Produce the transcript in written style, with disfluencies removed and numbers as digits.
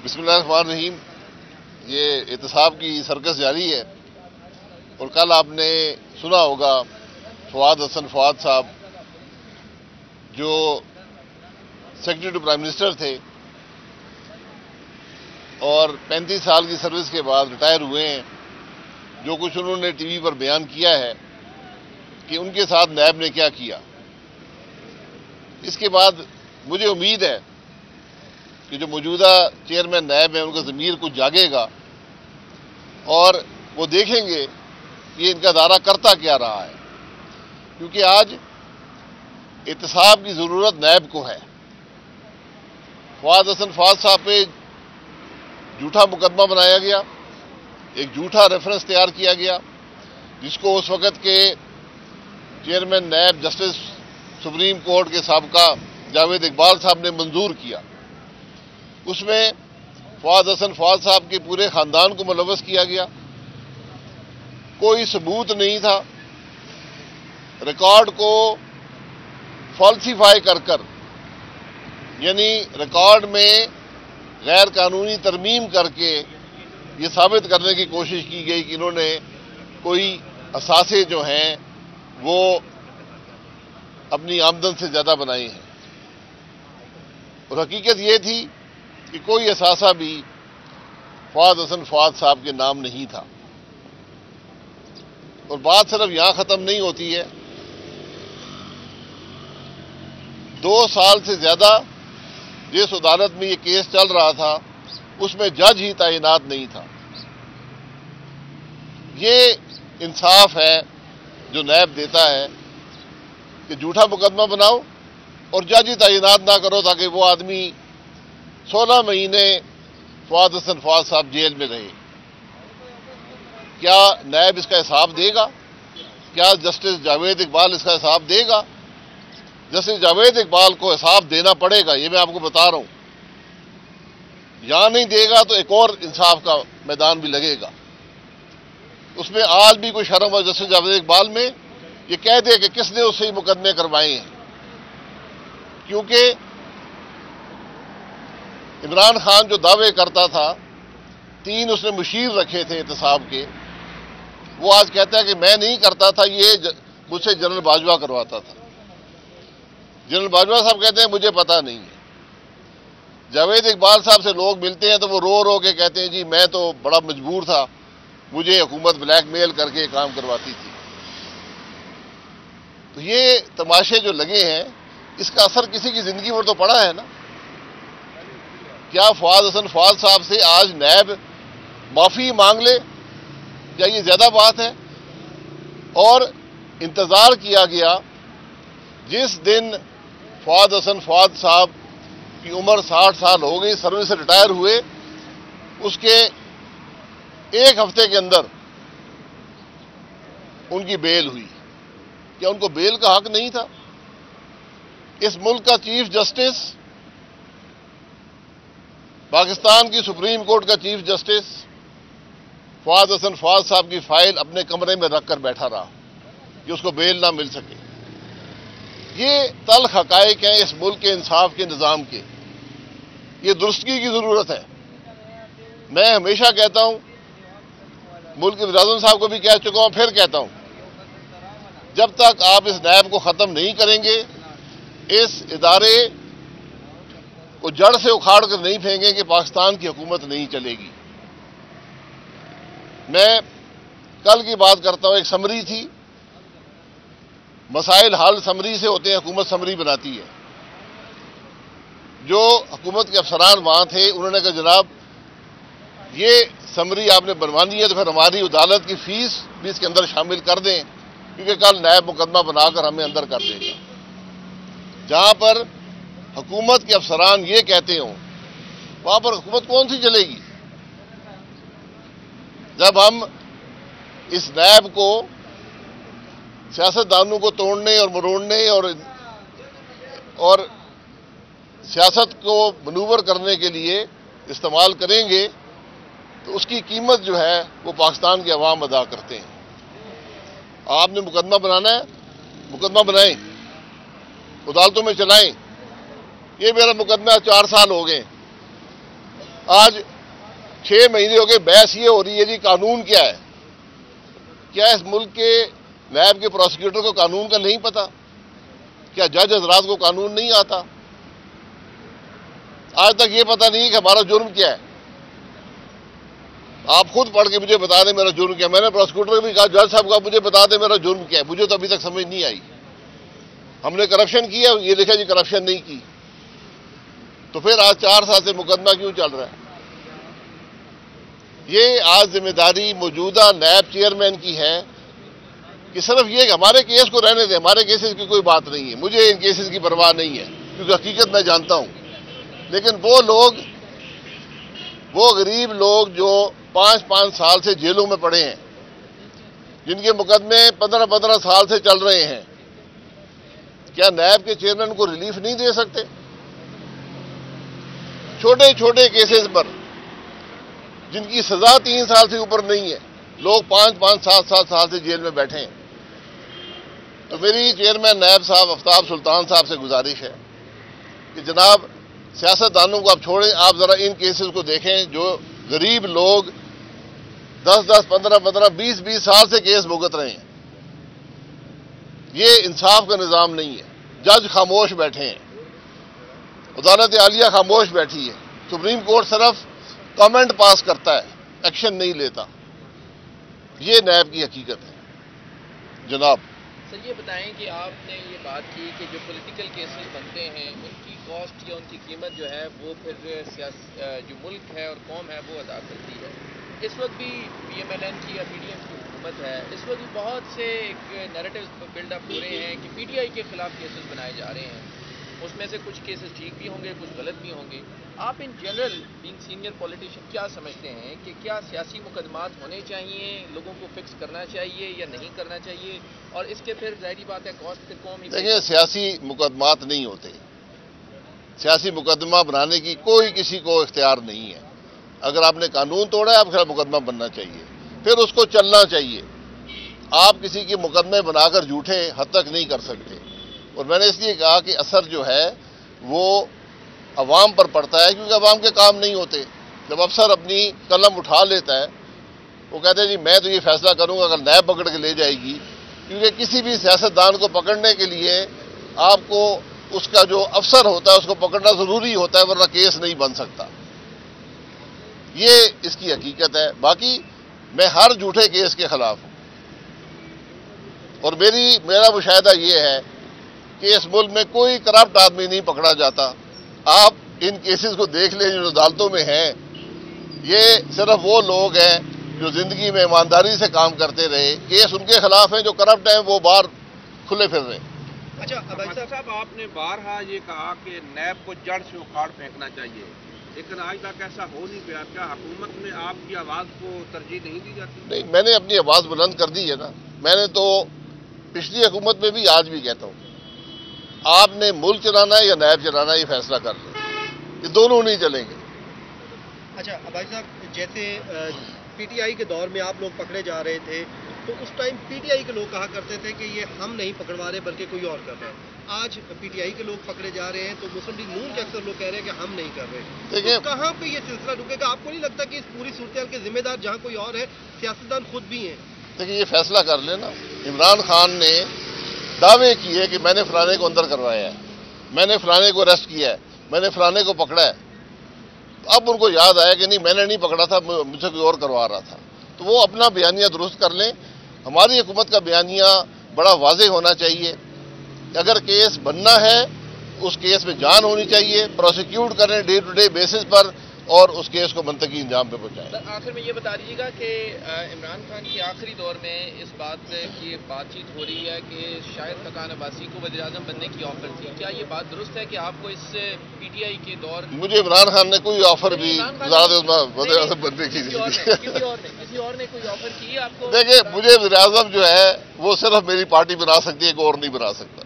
بسم اللہ الرحمن الرحیم۔ یہ احتساب کی سرکس جاری ہے اور کل آپ نے سنا ہوگا فواد حسن فواد صاحب جو سیکرٹری ٹو پرائم منسٹر تھے اور 35 سال کی سروس کے بعد ریٹائر ہوئے ہیں، جو کچھ انہوں نے ٹی وی پر بیان کیا ہے کہ ان کے ساتھ نیب نے کیا کیا۔ اس کے بعد مجھے امید ہے کہ جو موجودہ چیئرمین نیب ہیں ان کا ضمیر کچھ جاگے گا اور وہ دیکھیں گے کہ ان کا ادارہ کرتا کیا رہا ہے، کیونکہ آج احتساب کی ضرورت نیب کو ہے۔ فواد حسن فواد صاحب پہ جھوٹا مقدمہ بنایا گیا، ایک جھوٹا ریفرنس تیار کیا گیا جس کو اس وقت کے chairman NAB justice supreme court کے سابقہ جاوید اقبال صاحب نے منظور کیا۔ اس میں فواد حسن فواد صاحب کے پورے خاندان کو ملوث کیا گیا، کوئی ثبوت نہیں تھا، ریکارڈ کو فالسیفائی کر یعنی ریکارڈ میں غیر قانونی ترمیم کر کے یہ ثابت کرنے کی کوشش کی گئی کہ انہوں نے کوئی اثاثے جو ہیں وہ اپنی آمدن سے زیادہ بنائے ہیں، اور حقیقت یہ تھی کہ کوئی اثاثہ بھی فواد حسن فواد صاحب کے نام نہیں تھا۔ اور بات صرف یہاں ختم نہیں ہوتی ہے، 2 سال سے زیادہ جس عدالت میں یہ کیس چل رہا تھا اس میں جج ہی تعینات نہیں تھا۔ یہ انصاف ہے جو نیب دیتا ہے کہ جھوٹا مقدمہ بناؤ اور جج ہی تعینات نہ کرو تاکہ وہ آدمی 16 مہینے فواد حسن فواد صاحب جیل میں رہے۔ کیا نیب اس کا حساب دے گا؟ کیا جسٹس جاوید اقبال اس کا حساب دے گا؟ جسٹس جاوید اقبال کو حساب دینا پڑے گا، یہ میں آپ کو بتا رہا ہوں۔ یہاں نہیں دے گا تو ایک اور انصاف کا میدان بھی لگے گا، اس میں آج بھی کوئی شرم ہو جسٹس جاوید اقبال میں یہ کہہ دے کہ کس نے اس سے مقدمے کروائے ہیں، کیونکہ عمران خان جو دعوے کرتا تھا 3 اس نے مشیر رکھے تھے احتساب کے، وہ آج کہتا ہے کہ میں نہیں کرتا تھا، یہ مجھ سے جنرل باجوہ کرواتا تھا۔ جنرل باجوہ صاحب کہتے ہیں مجھے پتہ نہیں ہے۔ جاوید اقبال صاحب سے لوگ ملتے ہیں تو وہ رو کے کہتے ہیں جی میں تو بڑا مجبور تھا، مجھے حکومت بلیک میل کر کے کام کرواتی تھی۔ تو یہ تماشے جو لگے ہیں اس کا اثر کسی کی زندگی پر تو پڑا ہے نا۔ کیا فواد حسن فواد صاحب سے آج نیب معافی مانگ لے؟ کیا یہ زیادہ بات ہے؟ اور انتظار کیا گیا، جس دن فواد حسن فواد صاحب کی عمر 60 سال ہو گئی، سروس سے ریٹائر ہوئے، اس کے 1 ہفتے کے اندر ان کی بیل ہوئی۔ کیا ان کو بیل کا حق نہیں تھا؟ اس ملک کا چیف جسٹس، پاکستان کی سپریم کورٹ کا چیف جسٹس فواد حسن فواد صاحب کی فائل اپنے کمرے میں رکھ کر بیٹھا رہا کہ اس کو بیل نہ مل سکے۔ یہ تلخ حقائق ہیں اس ملک کے انصاف کے نظام کے، یہ درستگی کی ضرورت ہے۔ میں ہمیشہ کہتا ہوں، ملک کے وزیر اعظم صاحب کو بھی کہہ چکا ہوں، پھر کہتا ہوں، جب تک آپ اس نیب کو ختم نہیں کریں گے، اس ادارے کو جڑ سے اکھاڑ کر نہیں پھینکیں گے، پاکستان کی حکومت نہیں چلے گی۔ میں کل کی بات کرتا ہوں، ایک سمری تھی، مسائل حل سمری سے ہوتے ہیں، حکومت سمری بناتی ہے۔ جو حکومت کے افسران وہاں تھے انہوں نے کہا جناب یہ سمری آپ نے بنوانی ہے تو پھر ہماری عدالت کی فیس بھی اس کے اندر شامل کر دیں، کیونکہ کل نیب مقدمہ بنا کر ہمیں اندر کر دے گا۔ جہاں پر حکومت کے افسران یہ کہتے ہوں وہاں پر حکومت کون سی چلے گی؟ جب ہم اس نیب کو سیاستدانوں کو توڑنے اور مروڑنے اور سیاست کو منور کرنے کے لیے استعمال کریں گے تو اس کی قیمت جو ہے وہ پاکستان کے عوام ادا کرتے ہیں۔ آپ نے مقدمہ بنانا ہے، مقدمہ بنائیں، عدالتوں میں چلائیں۔ یہ میرا مقدمہ 4 سال ہو گئے، آج 6 مہینے ہو گئے بحث یہ ہو رہی ہے جی قانون کیا ہے. کیا اس ملک کے نیب کے پروسیکیوٹر کو قانون کا نہیں پتا؟ کیا جج حضرات کو قانون نہیں آتا؟ آج تک یہ پتہ نہیں کہ ہمارا جرم کیا ہے. آپ خود پڑھ کے مجھے بتا دیں میرا جرم کیا ہے. میں نے پروسیکیوٹر کو بھی کہا جج صاحب کا مجھے بتا دیں میرا جرم کیا ہے. مجھے تو ابھی تک سمجھ نہیں آئی. ہم نے کرپشن کی ہے، یہ لکھا جی کرپشن نہیں کی. تو پھر آج 4 سال سے مقدمہ کیوں چل رہا ہے؟ یہ آج ذمہ داری موجودہ نیب چیئرمین کی ہے کہ صرف یہ کہ ہمارے کیس کو رہنے دیں، ہمارے کیسز کی کوئی بات نہیں ہے. مجھے ان کیسز کی پرواہ نہیں ہے کیونکہ حقیقت میں جانتا ہوں. لیکن وہ لوگ، وہ غریب لوگ جو 5 سال سے جیلوں میں پڑے ہیں، جن کے مقدمے 15 سال سے چل رہے ہیں، کیا نیب کے چیئرمین کو ریلیف نہیں دے سکتے؟ چھوٹے چھوٹے کیسز پر جن کی سزا 3 سال سے اوپر نہیں ہے، لوگ 5-7 سال سے جیل میں بیٹھے ہیں. تو میری چیئرمین نیب صاحب آفتاب سلطان صاحب سے گزارش ہے کہ جناب سیاستدانوں کو آپ چھوڑیں، آپ ذرا ان کیسز کو دیکھیں جو غریب لوگ 10 15 20 سال سے کیس بھگت رہے ہیں. یہ انصاف کا نظام نہیں ہے. جج خاموش بیٹھے ہیں، عدالت عالیہ خاموش بیٹھی ہے، سپریم کورٹ صرف کامنٹ پاس کرتا ہے، ایکشن نہیں لیتا. یہ نیب کی حقیقت ہے. جناب سر یہ بتائیں کہ آپ نے یہ بات کی کہ جو پولیٹیکل کیسز بنتے ہیں ان کی کاسٹ یا ان کی قیمت جو ہے وہ پھر جو ملک ہے اور قوم ہے وہ ادا کرتی ہے. اس وقت بھی پی ایم ایل این کی یا پی ڈی ایم کی حکومت ہے، اس وقت بھی بہت سے ایک نیریٹیوز بلڈ اپ ہو رہے ہیں کہ پی ٹی آئی کے خلاف کیسز بنائے جا رہے ہیں. اس میں سے کچھ کیسز ٹھیک بھی ہوں گے، کچھ غلط بھی ہوں گے. آپ in general being senior politician کیا سمجھتے ہیں کہ کیا سیاسی مقدمات ہونے چاہیے، لوگوں کو فکس کرنا چاہیے یا نہیں کرنا چاہیے؟ اور اس کے پھر ظاہری بات ہے کاسٹ پھر قوم ہی. دیکھیں سیاسی مقدمات نہیں ہوتے. سیاسی مقدمہ بنانے کی کوئی کسی کو اختیار نہیں ہے. اگر آپ نے قانون توڑا ہے آپ کا مقدمہ بننا چاہیے، پھر اس کو چلنا چاہیے. آپ کسی کے مقدمے بنا کر جھوٹے حد تک نہیں کر سکتے. اور میں نے اس لیے کہا کہ اثر جو ہے وہ عوام پر پڑتا ہے کیونکہ عوام کے کام نہیں ہوتے. جب افسر اپنی قلم اٹھا لیتا ہے وہ کہتے ہیں جی میں تو یہ فیصلہ کروں گا، اگر نیب پکڑ کے لے جائے گی. کیونکہ کسی بھی سیاستدان کو پکڑنے کے لیے آپ کو اس کا جو افسر ہوتا ہے اس کو پکڑنا ضروری ہوتا ہے، ورنہ کیس نہیں بن سکتا. یہ اس کی حقیقت ہے. باقی میں ہر جھوٹے کیس کے خلاف ہوں، اور میرا مشاہدہ یہ ہے کہ اس ملک میں کوئی کرپٹ آدمی نہیں پکڑا جاتا. آپ ان کیسز کو دیکھ لیں جو عدالتوں میں ہیں. یہ صرف وہ لوگ ہیں جو زندگی میں ایمانداری سے کام کرتے رہے. کیس ان کے خلاف ہیں جو کرپٹ ہیں، وہ باہر کھلے پھر رہے. اچھا صاحب آپ نے بارہا یہ کہا کہ نیب کو جڑ سے اکھاڑ پھینکنا چاہیے، لیکن آج تک ایسا ہو نہیں پایا. کیا حکومت میں آپ کی آواز کو ترجیح نہیں دی جاتی؟ نہیں، میں نے اپنی آواز بلند کر دی ہے نا. میں نے تو پچھلی حکومت میں بھی آج بھی کہتا ہوں آپ نے ملک چلانا ہے یا نیب چلانا ہے، یہ فیصلہ کر لیں. یہ دونوں نہیں چلیں گے. اچھا عباس صاحب، جیسے پی ٹی آئی کے دور میں آپ لوگ پکڑے جا رہے تھے تو اس ٹائم پی ٹی آئی کے لوگ کہا کرتے تھے کہ یہ ہم نہیں پکڑوا رہے بلکہ کوئی اور کر رہا ہے. آج پی ٹی آئی کے لوگ پکڑے جا رہے ہیں تو مسلم لیگ نون کے اکثر لوگ کہہ رہے ہیں کہ ہم نہیں کر رہے. دیکھیں کہاں پہ یہ سلسلہ رکے گا؟ آپ کو نہیں لگتا کہ اس پوری صورتحال کے ذمہ دار جہاں کوئی اور ہے، سیاستدان خود بھی ہیں؟ دیکھیں یہ فیصلہ کر لیں نا. عمران خان نے دعوے کیے کہ میں نے فلانے کو اندر کروایا ہے، میں نے فلانے کو اریسٹ کیا ہے، میں نے فلانے کو پکڑا ہے. اب ان کو یاد آیا کہ نہیں میں نے نہیں پکڑا تھا، مجھ سے کوئی اور کروا رہا تھا. تو وہ اپنا بیانیہ درست کر لیں. ہماری حکومت کا بیانیہ بڑا واضح ہونا چاہیے. اگر کیس بننا ہے اس کیس میں جان ہونی چاہیے، پروسیکیوٹ کریں ڈے ٹو ڈے بیسس پر اور اس کیس کو منطقی انجام پہ پہنچائیں. سر آخر میں یہ بتا دیجیے گا کہ عمران خان کے آخری دور میں اس بات کی بات چیت ہو رہی ہے کہ شاید خاقان عباسی کو وزیر اعظم بننے کی آفر تھی. کیا یہ بات درست ہے کہ آپ کو اس پی ٹی آئی کے دور مجھے عمران خان نے کوئی آفر بھی وزیر اعظم بننے کی کسی اور نے کوئی آفر کی آپ کو؟ دیکھیں مجھے وزیر اعظم جو ہے وہ صرف میری پارٹی بنا سکتی ہے، کوئی اور نہیں بنا سکتا.